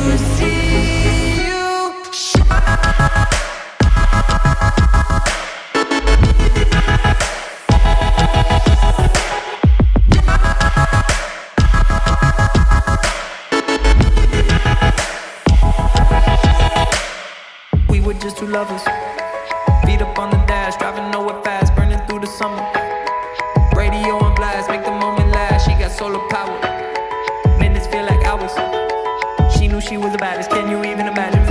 never see you shine. We were just two lovers, feet up on the dash, driving nowhere fast, burning through the summer. Radio on blast, make the moment last. She got solar power, minutes feel like hours. She knew she was the baddest, can you even imagine?